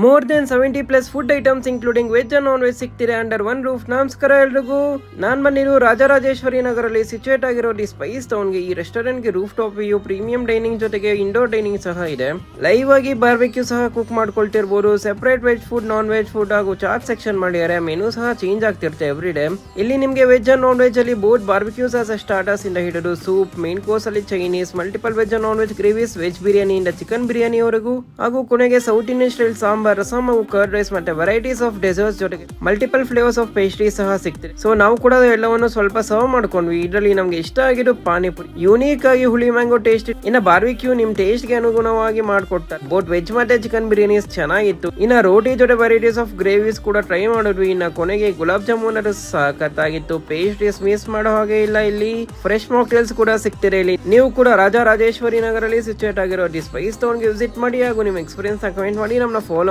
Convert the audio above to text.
More than 70 plus food items including veg and non veg ಸಿಗ್ತಿದೆ under one roof. ನಮಸ್ಕಾರ ಎಲ್ರಿಗೂ, ನಾನ್ ಬಂದಿರೋ ರಾಜರಾಜೇಶ್ವರಿ ನಗರಲ್ಲಿ ಸಿಚುವೇಟ್ ಆಗಿರೋ ದಿ ಸ್ಪೈಸ್ ಟೌನ್ಗೆ. ಈ ರೆಸ್ಟೋರೆಂಟ್ ಗೆ roof top view, premium dining ಜೊತೆಗೆ ಇಂಡೋರ್ ಡೈನಿಂಗ್ ಸಹ ಇದೆ. ಲೈವ್ ಆಗಿ ಬಾರ್ಬೆಕ್ಯೂ ಸಹ ಕುಕ್ ಮಾಡ್ಕೊಳ್ತಿರ್ಬೋದು. Separate veg food, non veg food ಹಾಗೂ ಚಾಟ್ ಸೆಕ್ಷನ್ ಮಾಡಿದ್ದಾರೆ. ಮೆನು ಸಹ ಚೇಂಜ್ ಆಗ್ತಿರುತ್ತೆ ಎವ್ರಿ ಡೇ. ಇಲ್ಲಿ ನಿಮ್ಗೆ ವೆಜ್ ಅಂಡ್ ನಾನ್ ವೆಜ್ ಅಲ್ಲಿ ಬೋತ್ ಬಾರ್ಬೆಕ್ಯೂಸ್ ಆಸ್ ಸ್ಟಾರ್ಟರ್ಸ್ ಇಂದ ಹಿಡಿದು ಸೂಪ್, ಮೇನ್ ಕೋರ್ಸ್ ಅಲ್ಲಿ Chinese, multiple veg and non veg gravies, veg biryani ಇಂದ ಚಿಕನ್ ಬಿರಿಯಾನಿವರೆಗೂ ಹಾಗೂ ಕೊನೆಗೆ south Indian style sambar, rasam ಹಾಗೂ ಕರ್ಡ್ ರೈಸ್ ಮತ್ತೆ ವೆರೈಟೀಸ್ ಆಫ್ ಡೆಸರ್ಟ್ಸ್ ಜೊತೆಗೆ ಮಲ್ಟಿಪಲ್ ಫ್ಲೇವರ್ಸ್ ಆಫ್ ಪೇಸ್ಟ್ರಿ ಸಹ ಸಿಗ್ತಿದೆ. ಸೊ ನಾವು ಕೂಡ ಎಲ್ಲವನ್ನು ಸ್ವಲ್ಪ ಸರ್ವ್ ಮಾಡ್ಕೊಂಡ್ವಿ. ಇದರಲ್ಲಿ ನಮ್ಗೆ ಇಷ್ಟ ಆಗಿದ್ದು ಪಾನಿಪುರಿ, ಯೂನಿಕ್ ಆಗಿ ಹುಳಿ ಮ್ಯಾಂಗೋ ಟೇಸ್ಟ್. ಇನ್ನ ಬಾರ್ಬಿಕ್ಯೂ ನಿಮ್ ಟೇಸ್ಟ್ ಗೆ ಅನುಗುಣವಾಗಿ ಮಾಡ್ಕೊಡ್ತಾರೆ. ಬೋತ್ ವೆಜ್ ಮತ್ತೆ ಚಿಕನ್ ಬಿರಿಯಾನಿ ಚೆನ್ನಾಗಿತ್ತು. ಇನ್ನ ರೋಟಿ ಜೊತೆ ವೆರೈಟೀಸ್ ಆಫ್ ಗ್ರೇವೀಸ್ ಕೂಡ ಟ್ರೈ ಮಾಡಿದ್ವಿ. ಇನ್ನ ಕೊನೆಗೆ ಗುಲಾಬ್ ಜಾಮೂನ್ ಅದು ಸಖತ್ತಾಗಿತ್ತು. ಪೇಸ್ಟ್ರೀಸ್ ಮಿಸ್ ಮಾಡೋ ಹಾಗೆ ಇಲ್ಲ. ಇಲ್ಲಿ ಫ್ರೆಶ್ ಮಾಕ್ಟೇಲ್ಸ್ ಕೂಡ ಸಿಗ್ತಿದೆ. ಇಲ್ಲಿ ನೀವು ಕೂಡ ರಾಜರಾಜೇಶ್ವರಿ ನಗರಲ್ಲಿ ಸಿಚುವೇಟ್ ಆಗಿರೋ ದಿ ಸ್ಪೈಸ್ ಟೌನ್ ಗೆ ವಿಸಿಟ್ ಮಾಡಿ ಹಾಗೂ ನಿಮ್ ಎಕ್ಸ್ಪೀರಿಯನ್ಸ್ ಕಮೆಂಟ್ ಮಾಡಿ ನಮ್ಮನ್ನ ಫಾಲೋ